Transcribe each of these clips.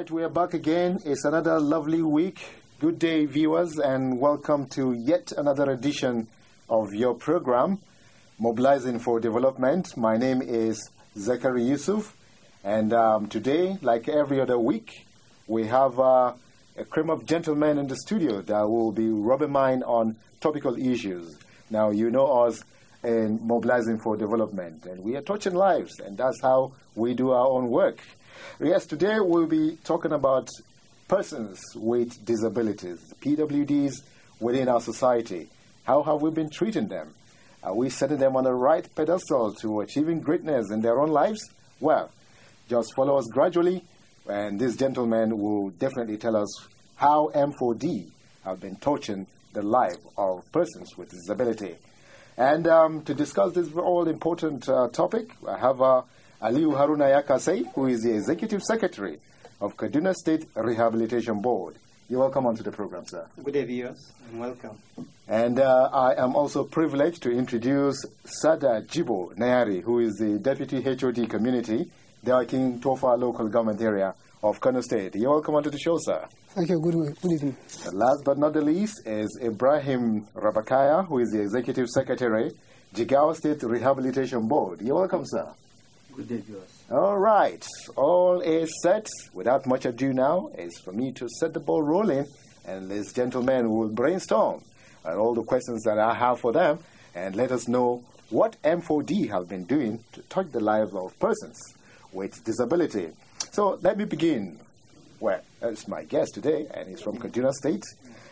right, we are back again. It's another lovely week. Good day, viewers, and welcome to yet another edition of your program, Mobilizing for Development. My name is Zachary Yusuf, and today, like every other week, we have a cream of gentlemen in the studio that will be rubbing mind on topical issues. Now, you know us in Mobilizing for Development, and we are touching lives, and that's how we do our own work. Yes, today we'll be talking about persons with disabilities, PWDs within our society. How have we been treating them? Are we setting them on the right pedestal to achieving greatness in their own lives? Well, just follow us gradually, and this gentleman will definitely tell us how M4D have been touching the life of persons with disability. And to discuss this all-important topic, I have Aliu Haruna Yakase, who is the Executive Secretary of Kaduna State Rehabilitation Board. You're welcome onto the program, sir. Good day, viewers, and welcome. And I am also privileged to introduce Sada Jibo Nayari, who is the Deputy HOD Community, the King Tofa local government area of Kano State. You're welcome onto the show, sir. Thank you. Good evening. And last but not the least is Ibrahim Rabakaya, who is the Executive Secretary, Jigawa State Rehabilitation Board. You're welcome, sir. Good day, viewers. All right. All is set. Without much ado now, it's for me to set the ball rolling, and this gentleman will brainstorm on all the questions that I have for them and let us know what M4D have been doing to touch the lives of persons with disability. So let me begin. Well, that's my guest today, and he's from Kaduna State.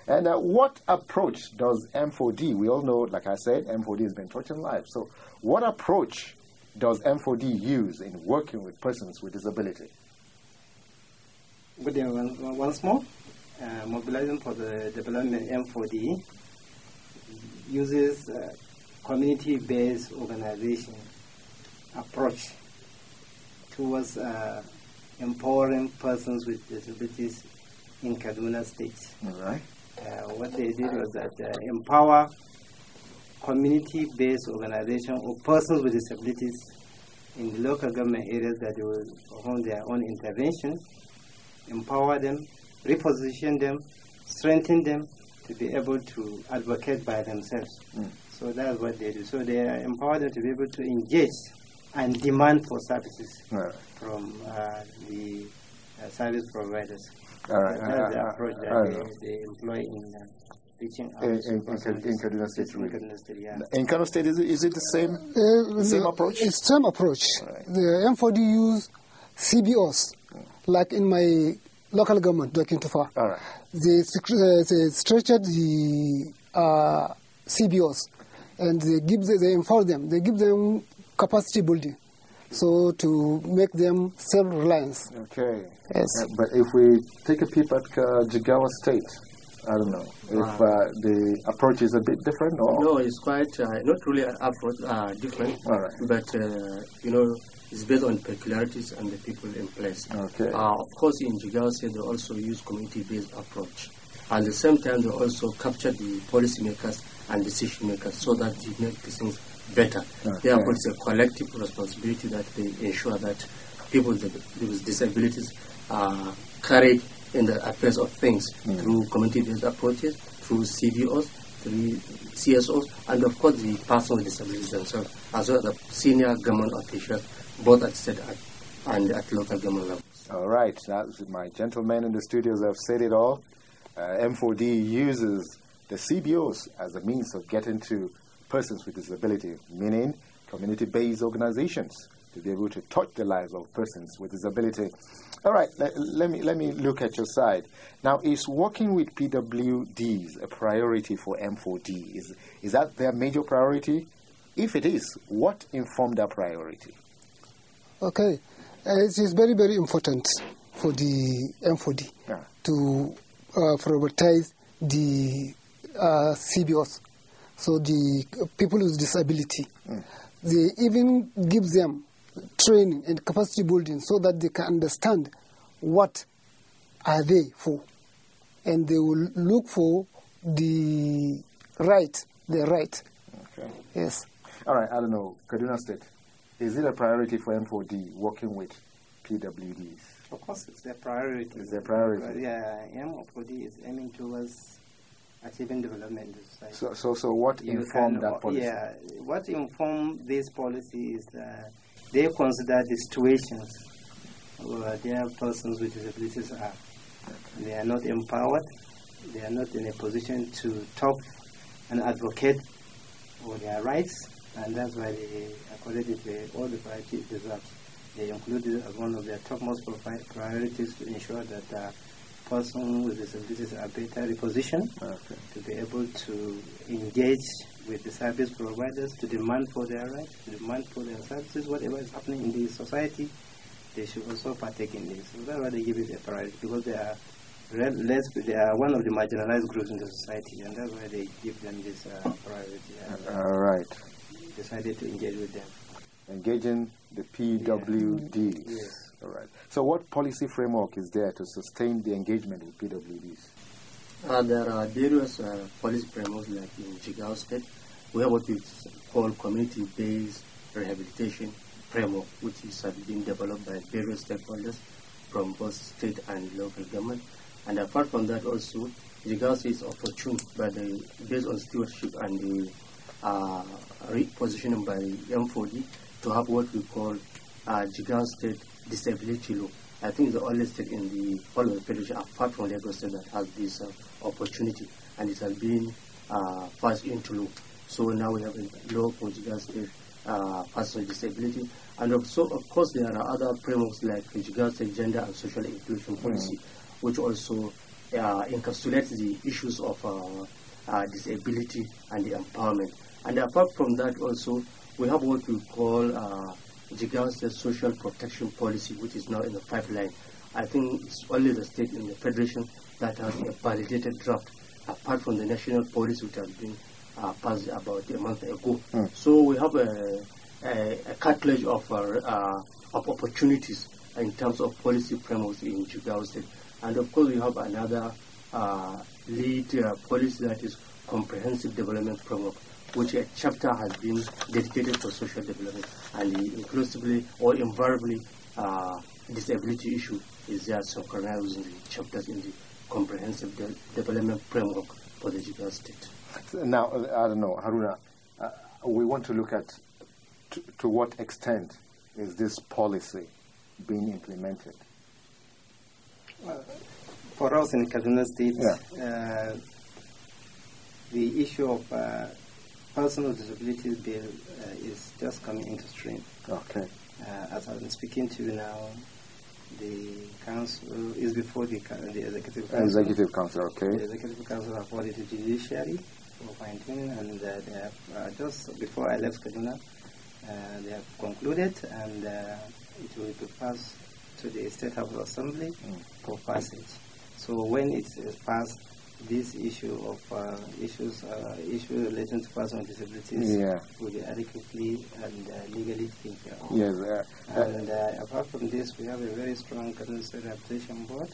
And what approach does M4D, we all know, like I said, M4D has been touching lives. So what approach does M4D use in working with persons with disability? Good day once more. Mobilizing for the Development M4D uses community-based organization approach towards empowering persons with disabilities in Kaduna State. All right. What they did was that empower community-based organization or persons with disabilities in the local government areas that they will perform their own intervention, empower them, reposition them, strengthen them to be able to advocate by themselves. So that's what they do. So they empower them to be able to engage and demand for services from the service providers. That's the approach that they employ in reaching out in Kaduna State. In Kaduna State, yeah. In Kano State, is it the same approach? It's the same approach. Right. The M4D use CBOs, like in my local government, King Tofa. All right. They structured the CBOs, and they empower them. They give them capacity building, so to make them self-reliant. Okay. Yes. But if we take a peep at Jigawa State, I don't know if the approach is a bit different, or no, it's quite not really an approach different. All right. But it's based on peculiarities and the people in place. Okay. Of course, in Jigawa State, they also use community-based approach. At the same time, they also capture the policymakers and decision makers so that they make these things better. Okay. Therefore, it's a collective responsibility that they ensure that people with disabilities are carried in the affairs of things through community-based approaches, through CBOs, through CSOs, and of course the persons with disabilities themselves, as well as the senior government officials, both at state and at local government levels. All right. That's my gentlemen in the studios have said it all. M4D uses the CBOs as a means of getting to persons with disability, meaning community-based organizations, to be able to touch the lives of persons with disability. All right, let me look at your side. Now, is working with PWDs a priority for M4D? Is that their major priority? If it is, what informed that priority? Okay, it is very, very important for the M4D to prioritize the CBOs, so the people with disability. They even give them training and capacity building so that they can understand what are they for, and they will look for the right. Okay. Yes. All right, I don't know, Kaduna State, is it a priority for M4D working with PWDs? Of course, it's their priority. It's their priority. Yeah, M4D is aiming towards achieving development in society. So what informed that policy? Yeah, what informed this policy is that they consider the situations where their persons with disabilities are. They are not empowered. They are not in a position to talk and advocate for their rights, and that's why they accorded all the priorities deserved. They included as one of their topmost priorities to ensure that persons with disabilities are better repositioned to be able to engage with the service providers, to demand for their rights, to demand for their services. Whatever is happening in the society, they should also partake in this. So that's why they give it a priority, because they are one of the marginalized groups in the society, and that's why they give them this priority. All right. Decided to engage with them. Engaging the PWDs. Yes. All right. So what policy framework is there to sustain the engagement with PWDs? There are various policy frameworks, like in Jigawa State. We have what we call community-based rehabilitation framework, which is being developed by various stakeholders from both state and local government. And apart from that also, Jigawa State is opportune based on stewardship and the repositioning by M4D to have what we call Jigawa State Disability Law. I think it's the only state in the whole of the federation, apart from Lagos State, that has this opportunity, and it has been passed into law. So now we have a law for Jigawa State person with disability, and also, of course, there are other frameworks like the Jigawa State Gender and Social Inclusion Policy, which also encapsulates the issues of disability and the empowerment. And apart from that also, we have what we call Jigawa State Social Protection Policy, which is now in the pipeline. I think it's only the state in the federation that has a validated draft, apart from the national policy which has been passed about a month ago. So we have a cartilage of opportunities in terms of policy frameworks in Jigawa State. And of course, we have another lead policy, that is comprehensive development framework, which a chapter has been dedicated for social development, and the inclusively or invariably disability issue is there synchronized in the chapters in the comprehensive development framework for the Jigawa State. Now, I don't know, Haruna, we want to look at to what extent is this policy being implemented? For us in Kaduna State, the issue of personal disabilities bill is just coming into stream. Okay. As I'm speaking to you now, the council is before the executive council. Executive council, okay. The executive council have forwarded to judiciary for fine-tuning, and they have just before I left Kaduna, they have concluded, and it will be passed to the State House Assembly for passage. So when it is passed, this issue of issues relating to personal disabilities will be adequately and legally taken care of. Yes. And apart from this, we have a very strong Kaduna State Rehabilitation Board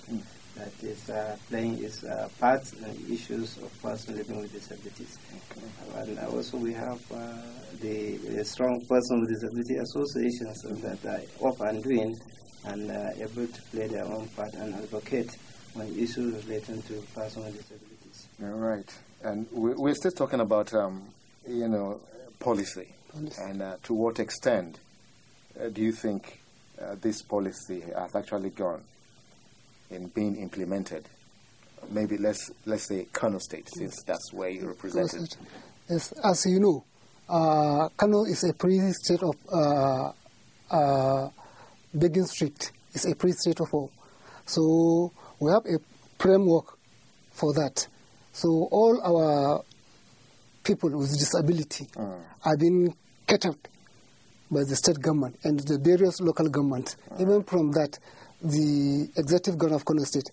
that is playing its part in issues of persons living with disabilities. Okay. And also we have the strong person with disability associations that are up and doing and able to play their own part and advocate on issues relating to personal disabilities. All right. And we're still talking about, policy. And to what extent do you think this policy has actually gone in being implemented? Maybe let's say Kano State, since that's where you represented. Yes, as you know, Kano is a pre-state of Begin Street. It's a pre-state of all. So we have a framework for that. So all our people with disability are being catered by the state government and the various local governments. Even from that, the executive governor of Kano State,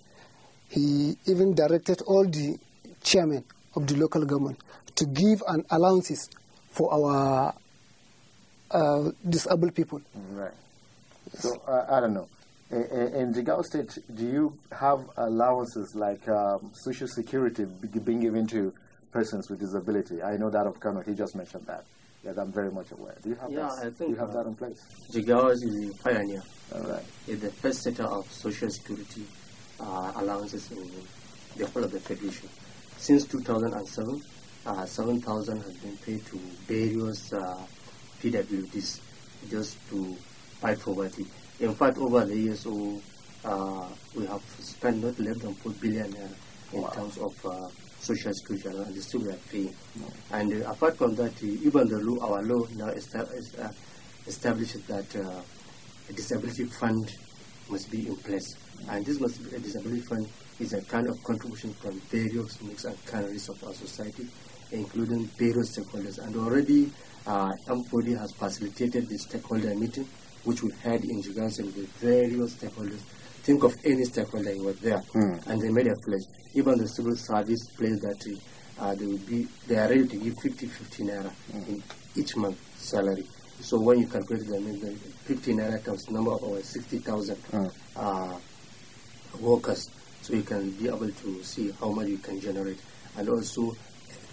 he even directed all the chairmen of the local government to give an allowances for our disabled people. Right. So, I don't know. In Jigawa State, do you have allowances like social security being given to persons with disability? I know that of Kano, he just mentioned that. Yes, I'm very much aware. Do you have Yeah, that? I think Do you have that in place? Jigawa is the pioneer. All right. It's the first setter of social security allowances in the whole of the Federation. Since 2007, 7,000 has been paid to various PWDs just to fight poverty. In fact, over the years, we have spent not less than 4 billion in terms of social security, and still we are paying. And apart from that, even our law now establishes that a disability fund must be in place. And this must be a disability fund is a kind of contribution from various nooks and corners of our society, including various stakeholders. And already M4D has facilitated the stakeholder meeting, which we had in Jigawa with various stakeholders. Think of any stakeholder who was there, and they made a pledge. Even the civil service pledged that they are ready to give 50 naira in each month salary. So when you calculate the 50 naira times number of our 60,000 workers, so you can be able to see how much you can generate. And also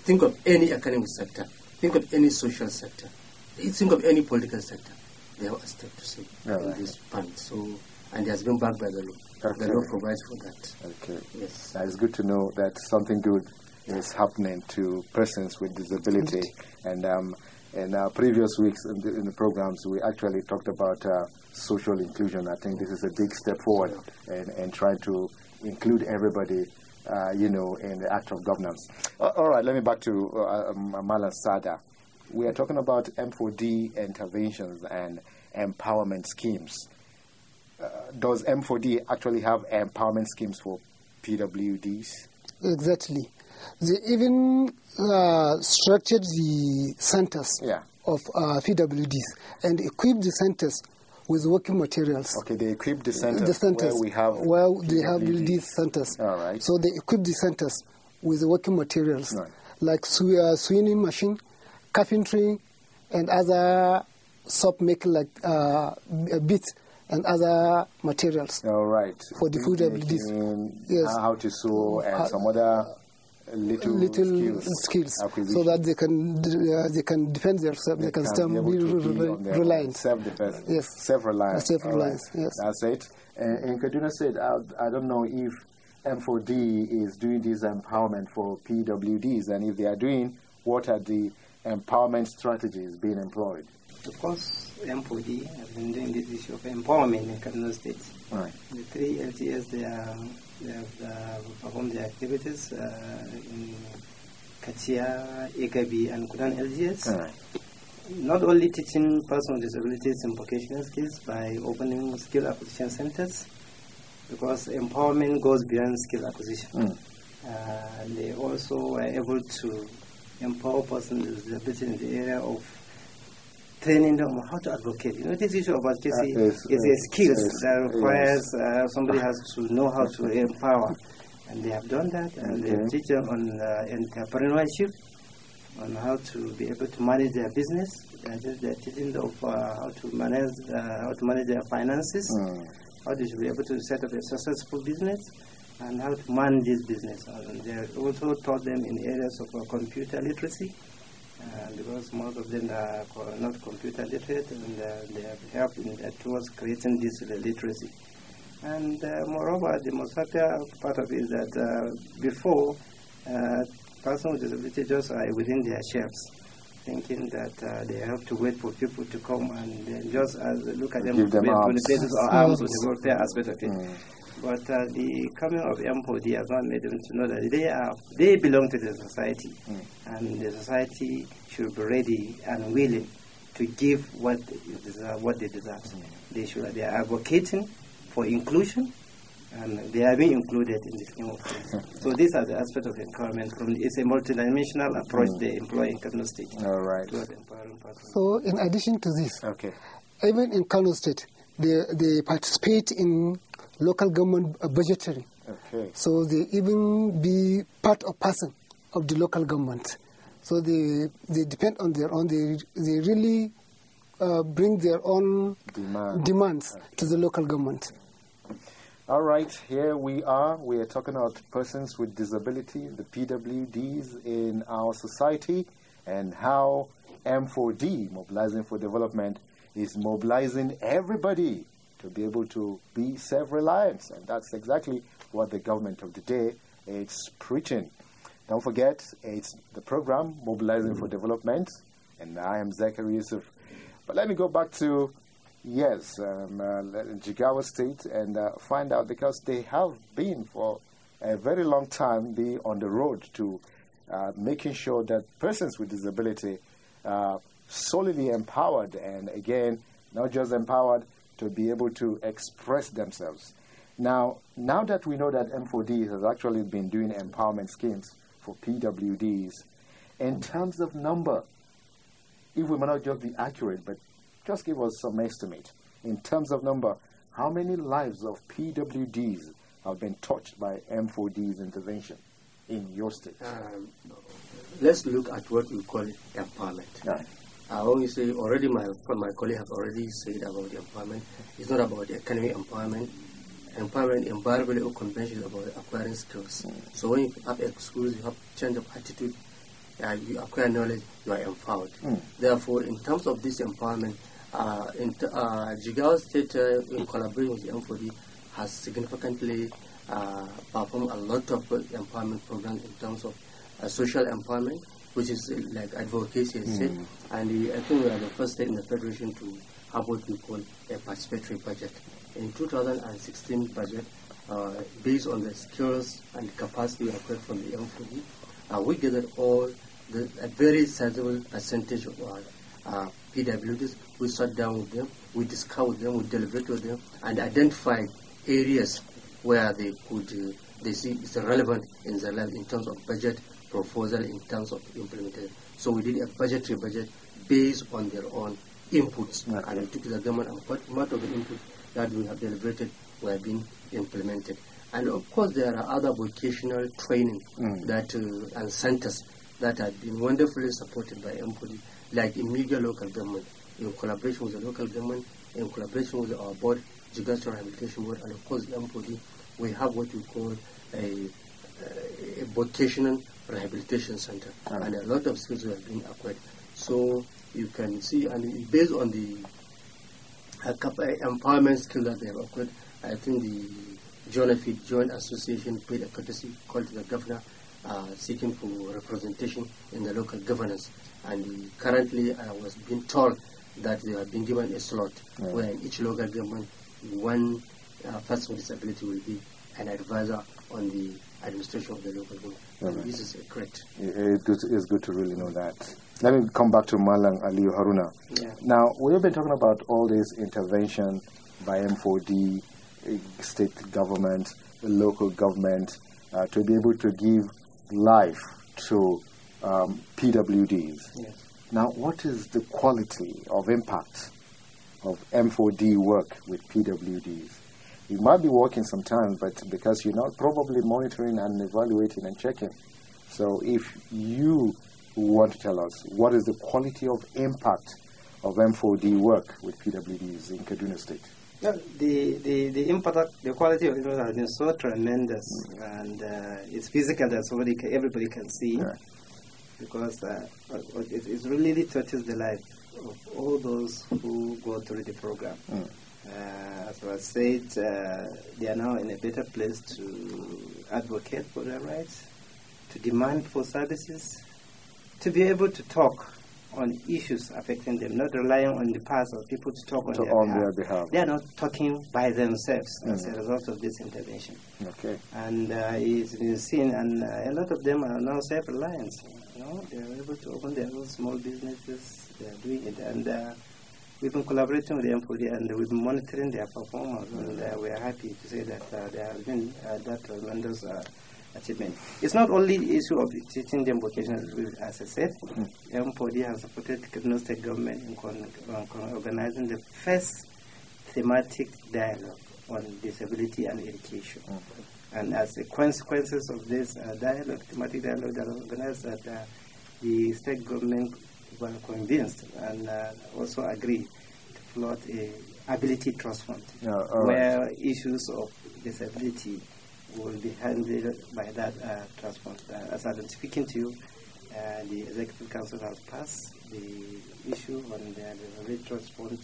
think of any academic sector, think of any social sector, think of any political sector. They have a step to say in this fund. So, and it has been backed by the law. Okay. The law provides for that. Okay. Yes. It's good to know that something good is happening to persons with disability. And in previous weeks in the programs, we actually talked about social inclusion. I think this is a big step forward in trying to include everybody, in the act of governance. All right, let me back to Malan Sada. We are talking about M4D interventions and empowerment schemes. Does M4D actually have empowerment schemes for PWDs? Exactly. They even structured the centers of PWDs and equipped the centers with working materials. Okay, they equip the centers where they have these centers. All right. So they equip the centers with working materials like sewing machine, carpentry, and other soap making like beads and other materials. All right. For the PWDs. Yes. How to sew and some other little skills so that they can defend themselves. They can still be reliant. Self-defense. Yes. Self-reliance. Self-reliance. Right. Yes. That's it. And Kaduna said, I don't know if M4D is doing this empowerment for PWDs, and if they are doing, what are the empowerment strategies being employed? Of course, M4D has been doing this issue of empowerment in Kaduna State. Right. The 3 LTS, they have performed their activities in Kachia, Igabi, and Kudan LGS. Right. Not only teaching persons with disabilities and vocational skills by opening skill acquisition centers, because empowerment goes beyond skill acquisition. They also were able to empower persons with disabilities in the area of training them on how to advocate. This issue of advocacy is a skill that requires somebody has to know how to empower. And they have done that, and they have teach them on entrepreneurship, on how to be able to manage their business. They're teaching them of how to manage their finances, how they should be able to set up a successful business, and how to manage this business. And they also taught them in areas of computer literacy, because most of them are not computer literate, and they have helped towards creating this literacy. And moreover, the most happier part of it is that before, persons with disability just are within their shelves, thinking that they have to wait for people to come and then just look at them on the basis of arms with the welfare aspect of it. But the coming of M4D has not made them to know that they belong to the society, and the society should be ready and willing to give what they deserve. They are advocating for inclusion, and they are being included in this scheme of things. So these are the aspects of empowerment. It's a multidimensional approach they employ in Kano State. All right. So in addition to this, even in Kano State, they participate in local government budgetary. So they even be part of person of the local government. So they depend on their own. They really bring their own demands to the local government. All right, here we are. We are talking about persons with disability, the PWDs in our society, and how M4D, Mobilizing for Development, is mobilizing everybody to be able to be self-reliant. And that's exactly what the government of the day is preaching. Don't forget, it's the program Mobilizing for Development, and I am Zachary Yusuf. But let me go back to, Jigawa State and find out, because they have been for a very long time be on the road to making sure that persons with disability are solidly empowered, and again, not just empowered, to be able to express themselves. Now that we know that M4D has actually been doing empowerment schemes for PWDs, in terms of number, if we may not just be accurate, but just give us some estimate. In terms of number, how many lives of PWDs have been touched by M4D's intervention in your state? Let's look at what we call empowerment. Yeah. I always say, already my colleague have already said about the empowerment. It's not about the economic empowerment. Empowerment, invariably, or convention is about acquiring skills. So when you have skills, you have change of attitude, you acquire knowledge, you are empowered. Therefore, in terms of this empowerment, Jigawa State, in collaboration with the M4D, has significantly performed a lot of empowerment programs in terms of social empowerment, which is like advocacy, as said. And I think we are the first state in the Federation to have what we call a participatory budget. In 2016 budget, based on the skills and capacity acquired from the M4D, we gathered a very sizable percentage of our PWDs. We sat down with them, we discussed with them, we deliberated with them, and identified areas where they see it's relevant in their life in terms of budget proposal, in terms of implementation. So we did a budgetary budget based on their own inputs, and we took the government, and part of the input that we have deliberated were being implemented. And of course, there are other vocational training and centers that have been wonderfully supported by M4D, like in media local government, in collaboration with the local government, in collaboration with our board, Jigawa Rehabilitation Board, and of course the M4D, we have what we call a vocational rehabilitation center, and a lot of skills have been acquired. So you can see, and based on the empowerment skill that they have acquired, I think the Joint Association paid a courtesy call to the governor seeking for representation in the local governance. And currently I was being told that they have been given a slot where in each local government one person with disability will be an advisor on the administration of the local government. This is great. It's good to really know that. Let me come back to Malang Aliyu Haruna. Now, we have been talking about all this intervention by M4D, state government, local government, to be able to give life to PWDs. Now, what is the quality of impact of M4D work with PWDs? You might be working sometimes, but because you're not probably monitoring and evaluating and checking. So if you want to tell us, what is the quality of impact of M4D work with PWDs in Kaduna State? Yeah, the impact, the quality of it has been so tremendous, and it's physical that everybody can see, because it really touches the life of all those who go through the program. As I said, they are now in a better place to advocate for their rights, to demand for services, to be able to talk on issues affecting them, not relying on the past or people to talk on their behalf. They are not talking by themselves as a result of this intervention. And it's been seen, and a lot of them are now self-reliant. They are able to open their own small businesses. They are doing it, and we've been collaborating with the M4D, and we've been monitoring their performance, and we are happy to say that there has been that tremendous achievement. It's not only the issue of teaching them vocational, as I said. M4D has supported the Kaduna State government in organizing the first thematic dialogue on disability and education. And as a consequences of this thematic dialogue that was organized, that the state government were convinced and also agreed to float a ability trust fund, where issues of disability will be handled by that trust fund. As I've been speaking to you, The Executive Council has passed the issue on the disability trust fund.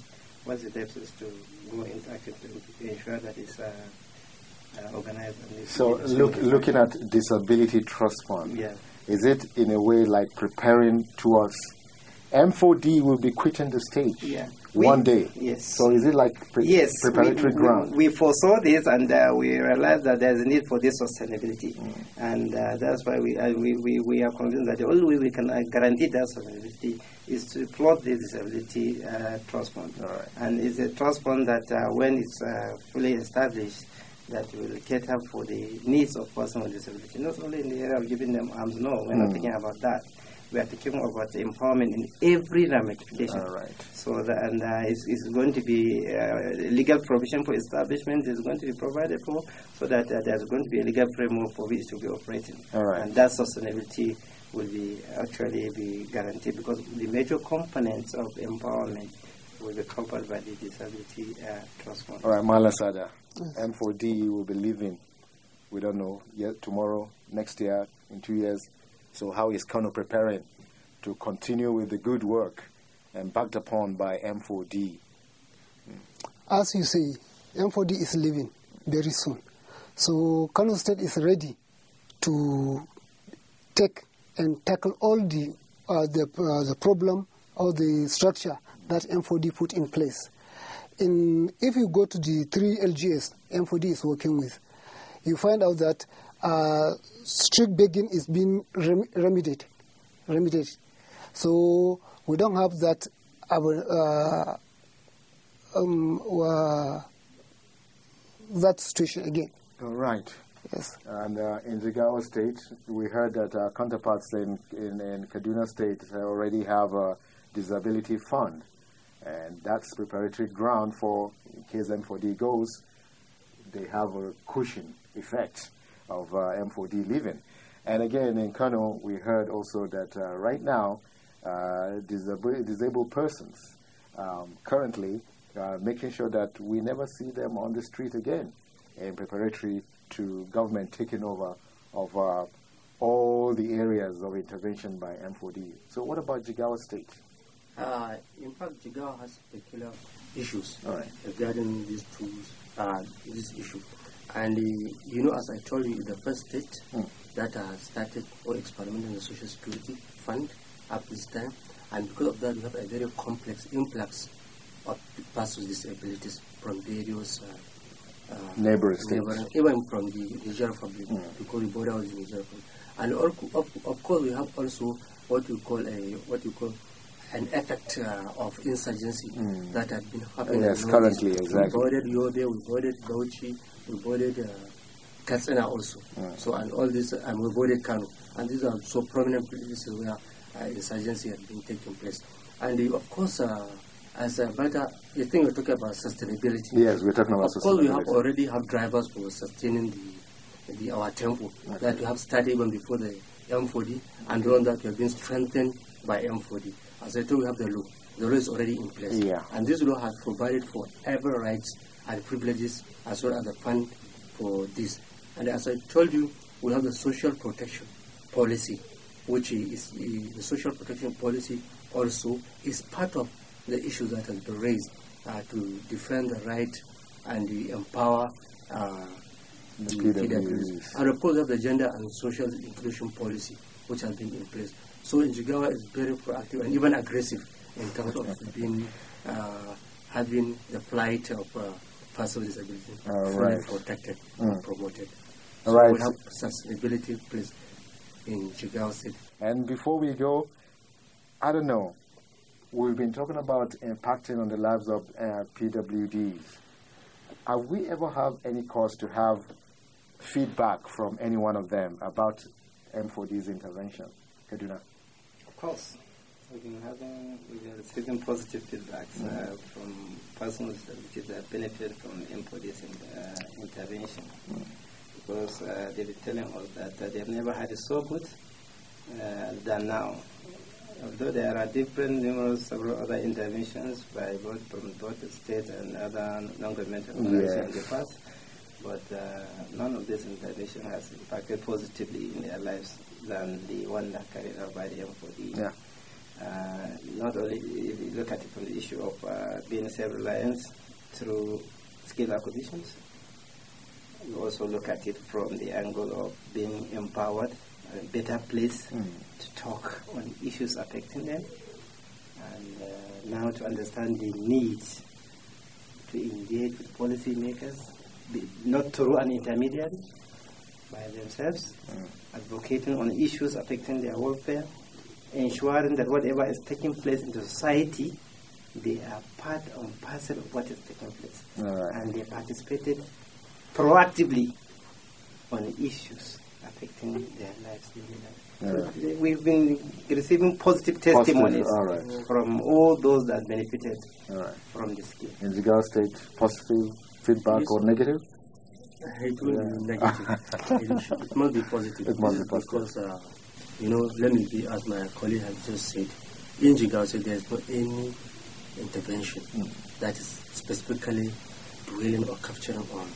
What the steps is to go into action to ensure that it's organized. And so looking at disability trust fund, yeah. Is it in a way like preparing towards M4D will be quitting the stage one day? Yes. So is it like preparatory ground? We foresaw this, and we realized that there's a need for this sustainability, and that's why we are convinced that the only way we can guarantee that sustainability is to plot the disability trust fund. Right. And it's a trust fund that when it's fully established, that will cater for the needs of persons with disability, not only in the area of giving them arms. No, we're not thinking about that. We are thinking about empowerment in every ramification. Right. So it's going to be legal provision for establishment is going to be provided for, so that there's going to be a legal framework for which to be operating. Right. And that sustainability will be actually be guaranteed, because the major components of empowerment will be covered by the disability trust fund. All right, Malasada, M4D will be leaving, we don't know, yet tomorrow, next year, in 2 years. So how is Kano preparing to continue with the good work and backed upon by M4D? As you say, M4D is leaving very soon. So Kano State is ready to take and tackle all the problem or the structure that M4D put in place. If you go to the 3 LGS M4D is working with, you find out that street begging is being remedied. So we don't have that that situation again. All right. Yes. And in Jigawa State, we heard that our counterparts in Kaduna State already have a disability fund. And that's preparatory ground for, in case M4D goes, they have a cushion effect of M4D leaving. And again, in Kano, we heard also that right now, disabled persons currently making sure that we never see them on the street again, in preparatory to government taking over of all the areas of intervention by M4D. So what about Jigawa State? In fact, Jigawa has peculiar issues regarding these this issue. And as I told you, the first state that has started or experimenting the social security fund up this time, and because of that, we have a very complex influx of persons with disabilities from various neighboring states, even from the Niger Republic, because the border with Niger Republic. And of course, we have also what you call an effect of insurgency that has been happening. Yes, currently, exactly. We boarded Yobe, we boarded Bauchi, we boarded Katsina also. So, and all this, and we boarded Kano. And these are so prominent places where insurgency has been taking place. And of course, as a matter, you think we're talking about sustainability. Yes, we're talking about sustainability. Of course, we already have drivers for sustaining our tempo that we have started even before the M4D, and on that we have been strengthened by M4D. As I told you, we have the law. The law is already in place. Yeah. And this law has provided for every rights and privileges as well as the fund for this. And as I told you, we have the social protection policy, which is the social protection policy also is part of the issues that has been raised to defend the right and empower the PWDs. And of course, we have the gender and social inclusion policy, which has been in place. So in Jigawa is very proactive and even aggressive in terms of being having the plight of persons with disability fully protected and promoted. So we have sustainability place in Jigawa City. And before we go, I don't know, we've been talking about impacting on the lives of PWDs. Have we ever had any cause to have feedback from any one of them about M4D's intervention? Kaduna? Of course. We've been receiving positive feedbacks from persons with disabilities that benefit from M4D's intervention. Because they've been telling us that they've never had it so good than now. Although there are several other interventions by both the state and other non-governmental organizations in the past, but none of this intervention has impacted positively in their lives than the one that carried out by the M4D. Yeah. Not only if you look at it from the issue of being self-reliant through skill acquisitions, you also look at it from the angle of being empowered, a better place to talk on issues affecting them, and now to understand the needs to engage with policymakers, not through an intermediary, by themselves, advocating on issues affecting their welfare, ensuring that whatever is taking place in the society, they are part and parcel of what is taking place. And they participated proactively on issues affecting their lives, daily life. So we've been receiving positive testimonies from all those that benefited from this scheme. In Jigawa State, positive feedback or negative? It will be negative. It must be positive. It must be positive. Because, let me be, as my colleague has just said, in Jigawa State there is not any intervention that is specifically dwelling or capturing on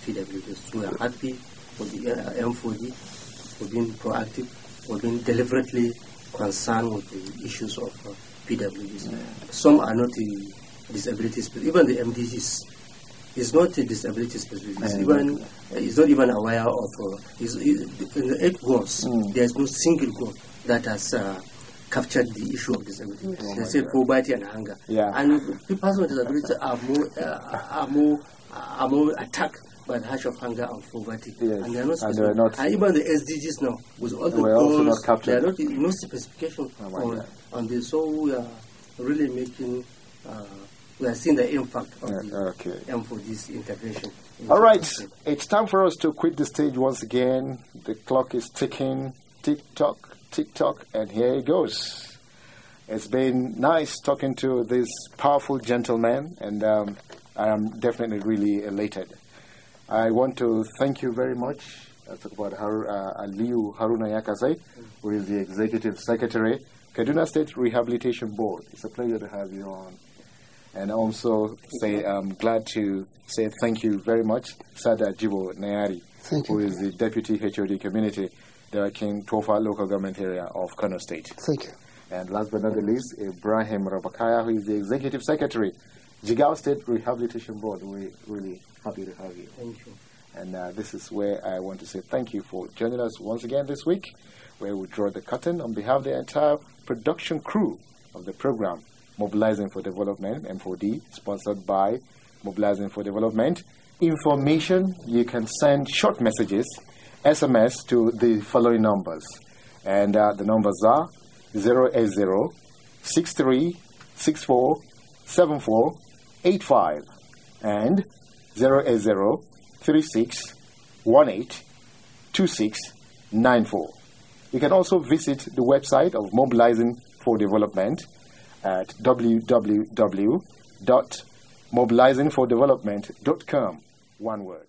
PWDs. So we are happy for the M4D for being proactive, for being deliberately concerned with the issues of PWDs. Some are not disabilities, but even the MDGs is not a disability specific. It's not even aware of. In the 8 goals, there is no single goal that has captured the issue of disability. They say poverty and hunger, and people with disabilities are more attacked by the harsh of hunger and poverty, and they are not specific. And even the SDGs now, with all the goals, they are not no specification on this. So we are really making. We are seeing the impact of the M4D's intervention. All right, it's time for us to quit the stage once again. The clock is ticking, tick-tock, tick-tock, and here it goes. It's been nice talking to this powerful gentleman, and I am definitely really elated. I want to thank you very much. I talk about Aliyu Haruna Yakasai, who is the Executive Secretary, Kaduna State Rehabilitation Board. It's a pleasure to have you on. And also say I'm glad to say thank you very much, Sada Jibo Nayari, who is the Deputy HOD Community Director in Tofa Local Government Area of Kano State. Thank you. And last but not the least, Ibrahim Rabakaya, who is the Executive Secretary, Jigawa State Rehabilitation Board. We're really happy to have you. Thank you. And this is where I want to say thank you for joining us once again this week, where we draw the curtain on behalf of the entire production crew of the program, Mobilizing for Development, M4D, sponsored by Mobilizing for Development. Information, you can send short messages, SMS, to the following numbers. And the numbers are 080-6364-7485 and 080-3618-2694. You can also visit the website of Mobilizing for Development at www.mobilizingfordevelopment.com. One word.